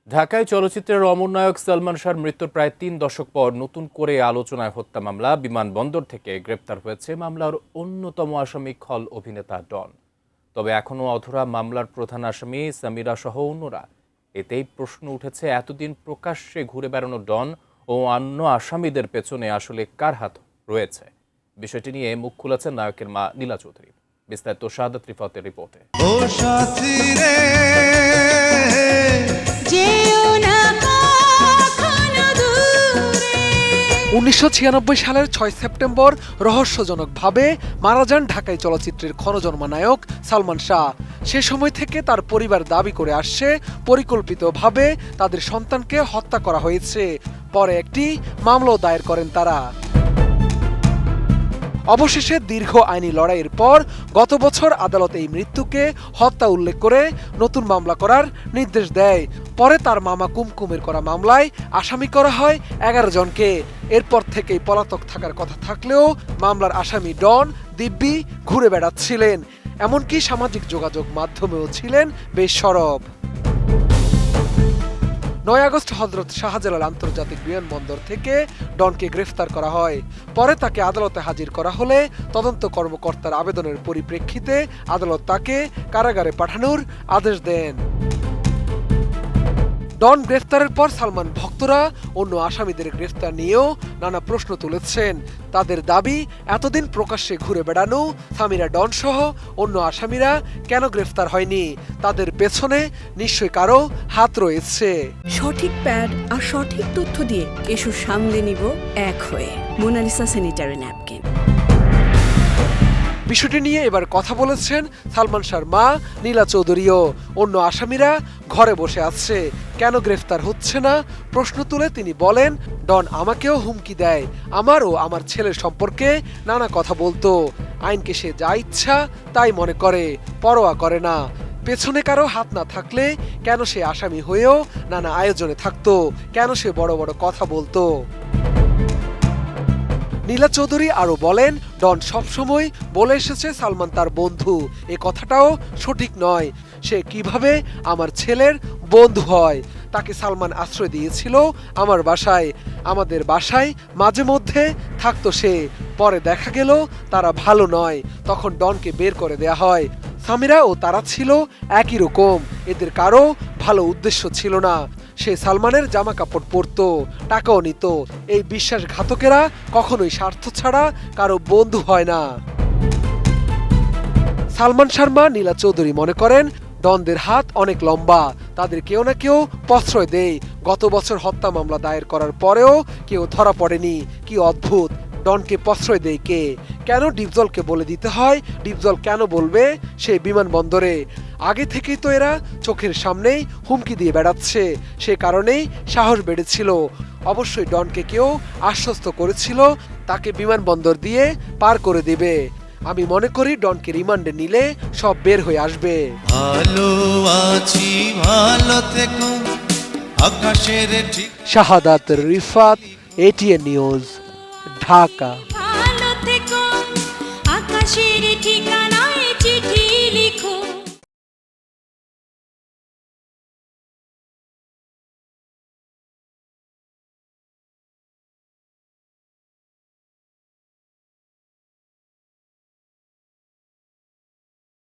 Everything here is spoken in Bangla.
ঢাকায় চলচ্চিত্রের অমর নায়ক সালমান শাহর মৃত্যুর প্রায় ৩ দশক পর নতুন করে আলোচনায় হত্যা মামলা। বিমানবন্দর থেকে গ্রেপ্তার হয়েছে মামলার অন্যতম আসামি খল অভিনেতা ডন। তবে এখনও অধরা মামলার প্রধান আসামি সামিরা সহ অন্যরা। এতেই প্রশ্ন উঠেছে, এতদিন প্রকাশ্যে ঘুরে বেড়ানো ডন ও অন্য আসামিদের পেছনে আসলে কার হাত রয়েছে? বিষয়টি নিয়ে মুখ খুলেছেন নায়কের মা নীলা চৌধুরী। বিস্তারিত শাহাদাত রিফাতের রিপোর্টে। ১৯৯৬ সালের ৬ সেপ্টেম্বর রহস্যজনকভাবে মারা যান ঢাকাই চলচ্চিত্রের ক্ষণজন্মা নায়ক সালমান শাহ। সে সময় থেকে তার পরিবার দাবি করে আসছে পরিকল্পিতভাবে তাদের সন্তানকে হত্যা করা হয়েছে। পরে একটি মামলাও দায়ের করেন তারা। অবশেষে দীর্ঘ আইনি লড়াইয়ের পর গত বছর আদালত এই মৃত্যুকে হত্যা উল্লেখ করে নতুন মামলা করার নির্দেশ দেয়। পরে তার মামা কুমকুমের করা মামলায় আসামি করা হয় ১১ জনকে। এরপর থেকেই পলাতক থাকার কথা থাকলেও মামলার আসামি ডন দিব্যি ঘুরে বেড়াচ্ছিলেন, এমনকি সামাজিক যোগাযোগ মাধ্যমেও ছিলেন বেশ সরব। ৯ আগস্ট হযরত শাহজালাল আন্তর্জাতিক বিমানবন্দর থেকে ডনকে গ্রেফতার করা হয়। পরে তাকে আদালতে হাজির করা হলে তদন্ত কর্মকর্তার আবেদনের পরিপ্রেক্ষিতে আদালত তাকে কারাগারে পাঠানোর আদেশ দেন। ডন গ্রেফতারের পর সালমান ভক্তরা অন্য আসামিদের গ্রেফতার নিয়েও নানা প্রশ্ন তুলেছেন। তাদের দাবি, এতদিন প্রকাশ্যে ঘুরে বেড়ানো সামিরা ডন সহ অন্য আসামিরা কেন গ্রেফতার হয়নি? তাদের পেছনে নিশ্চয়ই কারো হাত রয়েছে। সঠিক প্যাড আর সঠিক তথ্য দিয়ে এসব সামলে নিব এক হয়ে। Monalisa sanitary napkin. বিষয়টি নিয়ে এবার কথা বলেছেন সালমান শাহর মা নীলা চৌধুরীও। অন্য আসামিরা ঘরে বসে আছে, কেন গ্রেফতার হচ্ছে না প্রশ্ন তুলে তিনি বলেন, ডন আমাকেও হুমকি দেয়, আমার ও আমার ছেলের সম্পর্কে নানা কথা বলতো। আইনকে সে যা ইচ্ছা তাই মনে করে, পরোয়া করে না। পেছনে কারো হাত না থাকলে কেন সে আসামি হয়েও নানা আয়োজনে থাকতো? কেন সে বড় বড় কথা বলতো? নীলা চৌধুরী আরো বলেন, ডন সবসময় বলে এসেছে সালমান তার বন্ধু। এ কথাটাও সঠিক নয়। সে কিভাবে আমার ছেলের বন্ধু হয়? তাকে সালমান আশ্রয় দিয়েছিল আমার বাসায়, আমাদের বাসায় মাঝে মধ্যে থাকতো সে। পরে দেখা গেল তারা ভালো নয়, তখন ডনকে বের করে দেয়া হয়। সামিরা ও তারা ছিল একই রকম, এদের কারো ভালো উদ্দেশ্য ছিল না। সে সালমানের জামা কাপড় পরতো, টাকাও নিত। এই বিশ্বাসঘাতকেরা কখনোই স্বার্থ ছাড়া কারো বন্ধু হয় না। সালমান শাহর মা নীলা চৌধুরী মনে করেন, ডনদের হাত অনেক লম্বা, তাদের কেউ না কেউ প্রশ্রয় দেয়। গত বছর হত্যা মামলা দায়ের করার পরেও কেউ ধরা পড়েনি। কি অদ্ভুত, ডনকে প্রশ্রয় দেয় কে? কেন ডিপজলকে বলে দিতে হয়? ডিপজল কেন বলবে সে বিমানবন্দরে? আগে থেকেই তো এরা চোখের সামনেই হুমকি দিয়ে বেড়াচ্ছে, সে কারণেই সাহস বেড়েছিল। অবশ্যই ডনকে কেউ আশ্বস্ত করেছিল তাকে বিমানবন্দর দিয়ে পার করে দেবে। আমি মনে করি ডনকে রিমান্ডে নিলে সব বের হয়ে আসবে। ভালো আছি, ভালো থেকো, আকাশের ঠিক। শাহাদাত রিফাত, এটিএন নিউজ, ঢাকা। ভালো থেকো, আকাশের ঠিকানায় চিঠি